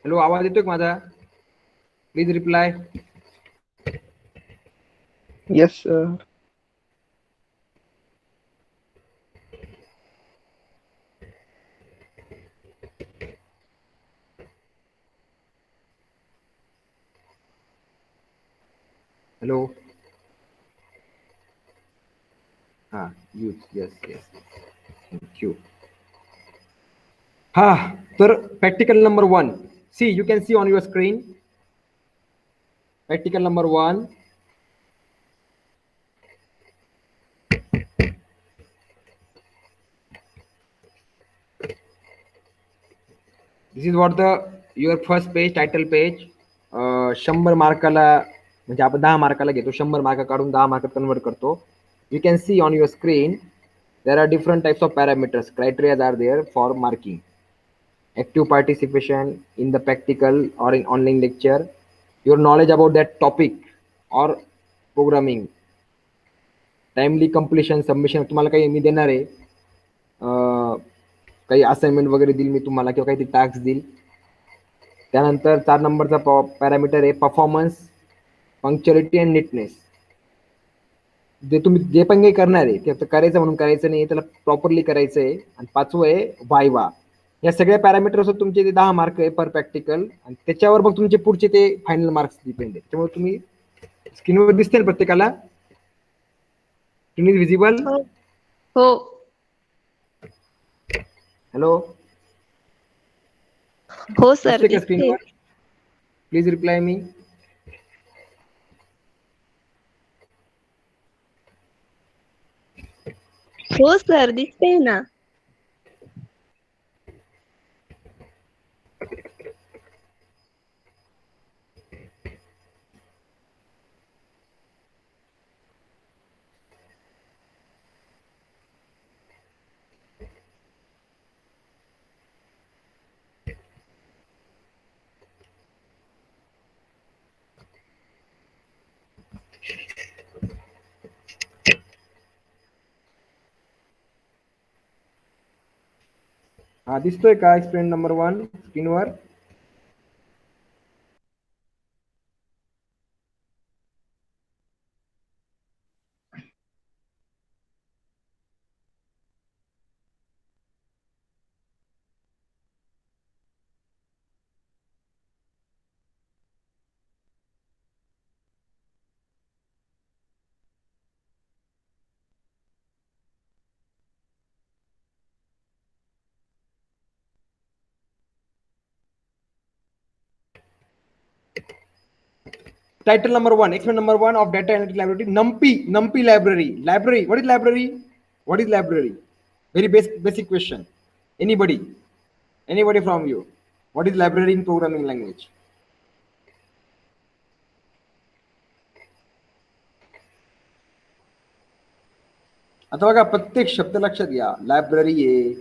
Speaker 1: Hello, आवाज येतोय का माझा? Please reply.
Speaker 2: Yes sir.
Speaker 1: Hello. हा यूज. येस. थँक्यू. तर practical number 1. See, you can see on your screen. Practical number 1. This is what your first page, title page. 100 मार्काला म्हणजे आपण 10 मार्काला घेतो. 100 mark काढून 10 मार्कात कन्वर्ट करतो. You can see on your screen there are different types of parameters. Criteria are there for marking. Active participation in the practical or in online lecture, your knowledge about that topic or programming, timely completion, submission. तुम्हाला काही मी देणार आहे, काही assignment वगैरे देईल मी तुम्हाला किंवा काही टास्क देईल. त्यानंतर 4 नंबरचा पॅरामीटर आहे परफॉर्मन्स, पंक्च्युअलिटी अँड नीटनेस. जे तुम्ही जे पण काही करणार आहे ते करायचं म्हणून करायचं नाही, त्याला प्रॉपरली करायचं आहे. आणि 5वं आहे वायवा. या सगळ्या पॅरामीटर्स तुमचे ते 10 मार्क आहे पर प्रॅक्टिकल आणि त्याच्यावर मग तुमचे पुढचे ते फायनल मार्क्स डिपेंड आहे. त्यामुळे तुम्ही स्क्रीनवर दिसते ना प्रत्येकाला, तुम्ही विजिबल.
Speaker 6: हो हो
Speaker 1: हॅलो,
Speaker 6: हो सर
Speaker 1: दिसते का
Speaker 6: दिसते.
Speaker 1: स्क्रीनवर? प्लीज रिप्लाय मी.
Speaker 6: हो सर दिसते ना.
Speaker 1: हा दिसतोय का एक्सपेरिमेंट नंबर 1 स्क्रीनवर? Title number 1, experiment number 1 of data analytics library, NumPy library. What is library? What is library? Very basic question. Anybody from you? What is library in programming language? आता बघा प्रत्येक शब्द लक्षात घ्या. लायब्ररी आहे,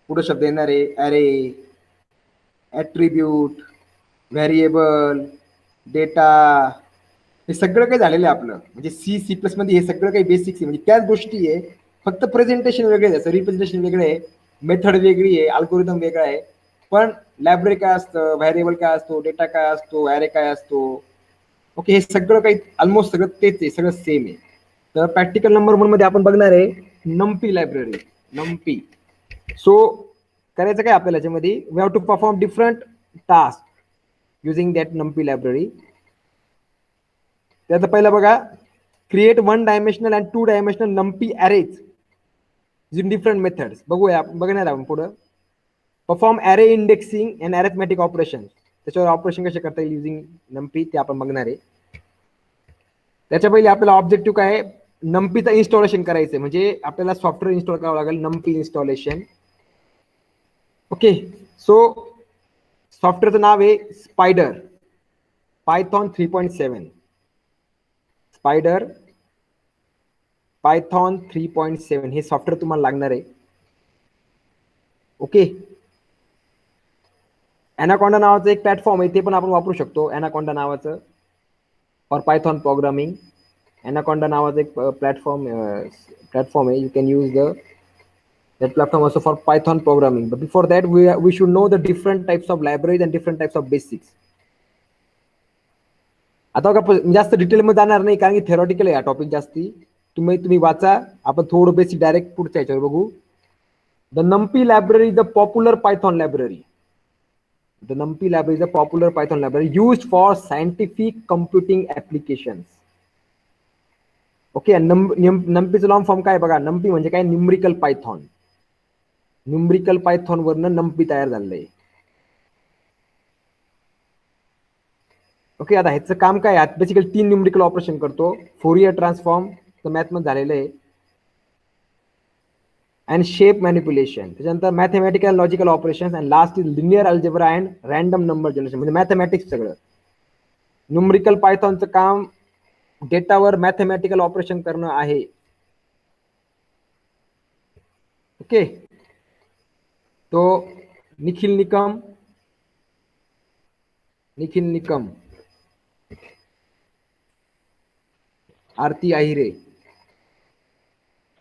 Speaker 1: पुढे शब्द येणार आहे ॲरे, ॲट्रिब्यूट, व्हेरिएबल, डेटा, हे सगळं काही झालेलं आहे आपलं. म्हणजे सी प्लस मध्ये हे सगळं काही बेसिक्स आहे. म्हणजे त्याच गोष्टी आहे, फक्त प्रेझेंटेशन वेगळे आहे, रिप्रेझेंटेशन वेगळे आहे, मेथड वेगळी आहे, अल्गोरिदम वेगळा आहे. पण लायब्ररी काय असतं, व्हेरिएबल काय असतो, डेटा काय असतो, ॲरे काय असतो, ओके, हे सगळं काही ऑलमोस्ट सगळं तेच आहे, सगळं सेम आहे. तर प्रॅक्टिकल नंबर 1 मध्ये आपण बघणार आहे नमपी लायब्ररी. नमपी. सो करायचं काय आपल्याला याच्यामध्ये, we have to perform different task using that NumPy library. त्याचं पहिलं बघा, create 1 dimensional and 2 dimensional NumPy arrays in different methods. बघूया, बघणार आपण पुढं. Perform array indexing and arithmetic operation, त्याच्यावर ऑपरेशन कसे करता येईल युझिंग नमपी ते आपण बघणार आहे. त्याच्या पहिले आपल्याला ऑब्जेक्टिव्ह काय आहे, नमपीचं इन्स्टॉलेशन करायचं आहे. म्हणजे आपल्याला सॉफ्टवेअर इन्स्टॉल करावं लागेल, नमपी इन्स्टॉलेशन. ओके, सो सॉफ्टवेअरचं नाव आहे स्पायडर, पायथॉन 3.7. स्पायडर पायथॉन 3.7 हे सॉफ्टवेअर तुम्हाला लागणार आहे. ओके, ॲनाकोंडा नावाचं एक प्लॅटफॉर्म आहे, ते पण आपण वापरू शकतो. ॲनाकोंडा नावाचं फॉर पायथॉन प्रोग्रामिंग. ॲनाकोंडा नावाचं एक प्लॅटफॉर्म आहे. You can use that platform also for Python programming. But before that, we should know the different types of libraries and different types of basics. आता बघा, जास्त detail मध्ये जाणार नाही कारण की थेरॉटिकल आहे हा टॉपिक जास्ती. तुम्ही वाचा, आपण थोडं बेसिक डायरेक्ट पुढच्या याच्यावर बघू. The NumPy library is a popular Python library. The NumPy library is a popular Python library used for scientific computing applications. Okay, NumPyचं लॉंग फॉर्म काय बघा, NumPy म्हणजे काय, न्यूमरिकल पायथॉन. न्यूमरिकल पायथॉन वरनं NumPy तयार झालंय. ओके, आता ह्याचं काम काय, बेसिकली 3 न्यूमरिकल ऑपरेशन करतो. फोरियर ट्रान्सफॉर्म मॅथ मध्ये झालेलं आहे, अँड शेप मॅनिप्युलेशन. त्याच्यानंतर mathematical logical operation, and last is linear algebra and random number generation. म्हणजे मॅथमॅटिक्स सगळं. न्यूमरिकल पायथॉनचं काम डेटावर मॅथमॅटिकल ऑपरेशन करणं आहे. ओके, तो निखिल निकम, आरती आहिरे,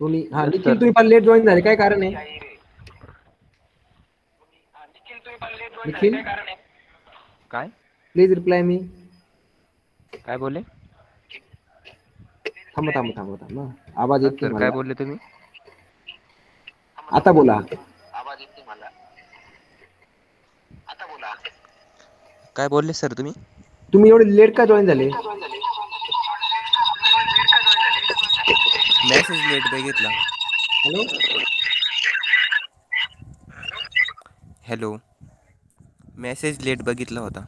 Speaker 1: तुम्ही निखिल तुम्ही पण लेट जॉईन झाले, काय कारण आहे निखिल?
Speaker 7: काय
Speaker 1: प्लीज रिप्लाय मी.
Speaker 7: काय बोलले
Speaker 1: थांबा. आवाज येत नाही
Speaker 7: काय
Speaker 1: मला.
Speaker 7: बोलले तुम्ही?
Speaker 1: आता बोला.
Speaker 7: काय बोलले सर तुम्ही?
Speaker 1: तुम्ही एवढे लेट का जॉईन झाले?
Speaker 7: मेसेज लेट बघितला.
Speaker 1: हॅलो.
Speaker 7: हॅलो. मेसेज लेट बघितला होता.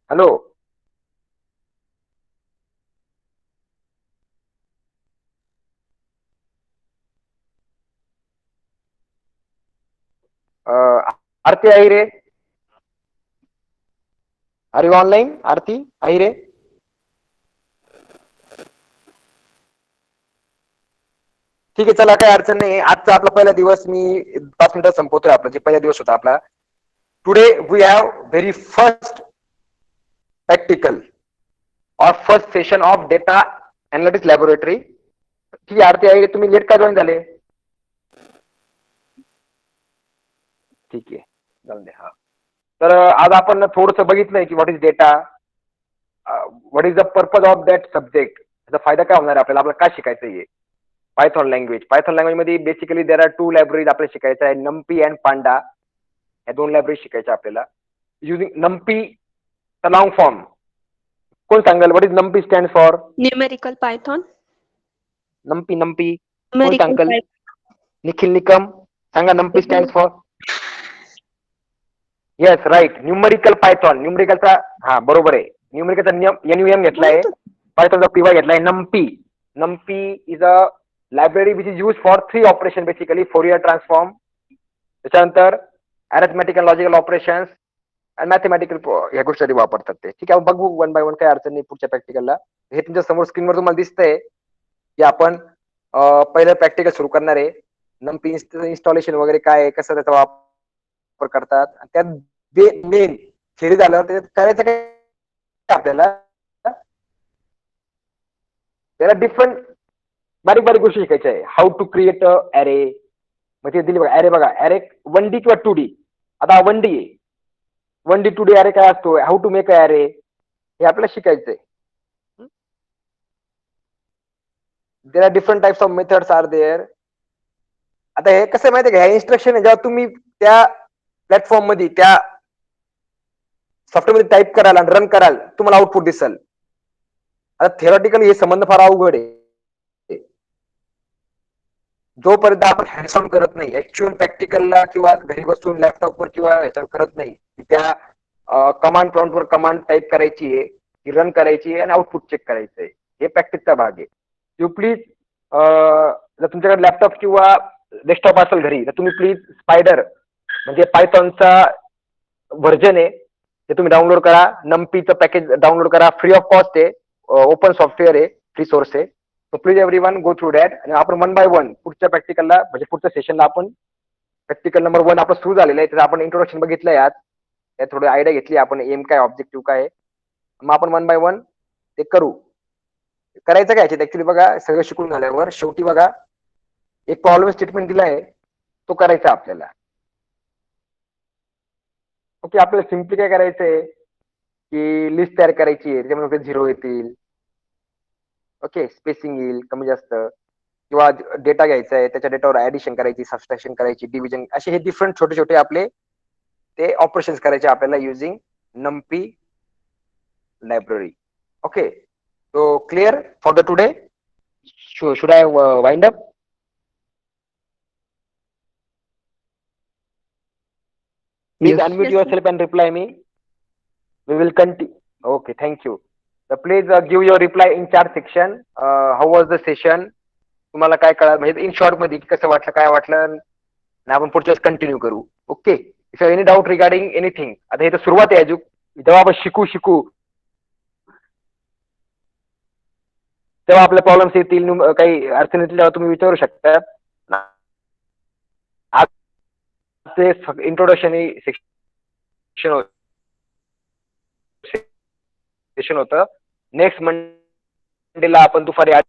Speaker 3: Hello. Aarti Ahire, are you online? Aarti Ahire. ठीक आहे, चला काही अडचण नाही. आजचा आपला पहिला दिवस मी 5 मिनिटात संपवतोय. आपला जे पहिला दिवस होता आपला. Today we have very first practical or first session of data analytics laboratory. ठीक आहे आरती आहे, तुम्ही लेट का जॉईन झाले? ठीक आहे, जाऊन द्या. हा, तर आज आपण थोडंसं बघितलंय की what is data, what is the purpose of that subject, त्याचा फायदा काय होणार आहे आपल्याला, आपल्याला काय शिकायचं आहे. पायथॉन लँग्वेज मध्ये बेसिकली देर आर 2 लायब्ररीज आपल्याला शिकायचं आहे, नम्पी अँड पांडा. या 2 लायब्ररी शिकायच्या आपल्याला. Using NumPy the long form. कोण सांगाल what is NumPy stand for?
Speaker 6: Numerical Python.
Speaker 3: NumPy कोण
Speaker 6: न्यूमेरिकल
Speaker 3: सांगाल?
Speaker 6: पायथॉन.
Speaker 3: निखिल निकम सांगा. NumPy stand for. Yes right, numerical Python. न्यूमेरिकलचा हा बरोबर आहे. न्यूमेरिकलचा NUM घेतलाय, पायथॉनचा PY घेतलाय. NumPy is a library which is use for 3 operation basically. Fourier transform, त्याच्यानंतर अरिथमेटिक अँड लॉजिकल ऑपरेशन्स आणि मॅथमॅटिकल ह्या गोष्टी वापरतात ते. ठीक आहे, बघू 1 बाय 1, काही अडचण नाही पुढच्या प्रॅक्टिकलला. हे तुमच्या समोर स्क्रीनवर तुम्हाला दिसतंय की आपण पहिलं प्रॅक्टिकल सुरू करणार आहे. नम्पी इन्स्टॉलेशन वगैरे काय आहे, कसं त्याचा वापर करतात, त्यात मेन थिअरी झाल्यावर त्याच्यात करायचं काय आपल्याला, त्याला डिफरंट बारीक बारीक गोष्टी शिकायच्या आहे. How to create a array, म्हणजे दिली बघा ॲरे. बघा ॲरे 1D किंवा 2D. आता 1D आहे, 1D 2D ॲरे काय असतो, how to make a array, हे आपल्याला शिकायचंय. There are different types of methods are there. आता हे कसं माहिती आहे का, ह्या इन्स्ट्रक्शन आहे जेव्हा तुम्ही त्या प्लॅटफॉर्म मध्ये त्या सॉफ्टवेअर मध्ये टाईप कराल आणि रन कराल, तुम्हाला आउटपुट दिसेल. आता थेरॉटिकली हे संबंध फार अवघड आहे. जोपर्यंत आपण हँड्स ऑन करत नाही, ऍक्च्युअल प्रॅक्टिकलला किंवा घरी बसून लॅपटॉपवर किंवा ह्याच्यावर करत नाही, त्या कमांड प्रॉम्प्टवर कमांड टाईप करायची आहे, ती रन करायची आहे आणि आउटपुट चेक करायचं आहे. हे प्रॅक्टिसचा भाग आहे. यू प्लीज, जर तुमच्याकडे लॅपटॉप किंवा डेस्कटॉप असेल घरी, तर तुम्ही प्लीज स्पायडर म्हणजे पायथॉनचा व्हर्जन आहे ते तुम्ही डाउनलोड करा. नम्पीचं पॅकेज डाउनलोड करा, फ्री ऑफ कॉस्ट आहे, ओपन सॉफ्टवेअर आहे, फ्री सोर्स आहे. So please everyone go through that. आणि आपण 1 बाय 1 पुढच्या प्रॅक्टिकलला म्हणजे पुढच्या सेशनला आपण प्रॅक्टिकल नंबर 1 आपलं सुरू झालेलं आहे. त्याचं आपण इंट्रोडक्शन बघितलंय आज, त्यात थोडी आयडिया घेतली आपण, एम काय, ऑब्जेक्टिव्ह काय. मग आपण 1 बाय 1 ते करू. करायचं काय ह्याच्यात ऍक्च्युली बघा, सगळं शिकून झाल्यावर शेवटी बघा एक प्रॉब्लेम स्टेटमेंट दिला आहे, तो करायचा आपल्याला. ओके, आपल्याला सिम्पली काय करायचंय की लिस्ट तयार करायची आहे, त्याच्यामध्ये 0 येतील. ओके, स्पेसिंग येईल कमी जास्त, किंवा डेटा घ्यायचा आहे, त्याच्या डेटावर ऍडिशन करायची, सबस्ट्रॅक्शन करायची, डिव्हिजन, असे हे डिफरंट छोटे छोटे आपले ते ऑपरेशन्स करायचे आपल्याला using NumPy library. Okay, so clear for the today. Should I wind up? Please
Speaker 2: Yes.
Speaker 3: unmute
Speaker 6: Yes,
Speaker 3: yourself and reply me. We will continue. Okay, thank you. So please give your reply in chat section. How was the session? तुम्हाला काय कळलं, म्हणजे in short मध्ये कसं वाटलं, काय वाटलं, आणि आपण पुढच्या वेळेस कंटिन्यू करू. Okay, if you any doubt regarding anything. आता हे तर सुरुवात आहे, जेव्हा आपण शिकू तेव्हा आपल्या प्रॉब्लेम्स येतील, काही अडचणी येतील, तेव्हा तुम्ही विचारू शकता. ते इंट्रोडक्शन सेक्शन सेशन होतं. नेक्स्ट मंडेला आपण दुपारी 8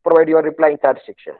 Speaker 3: provide your reply in chat section.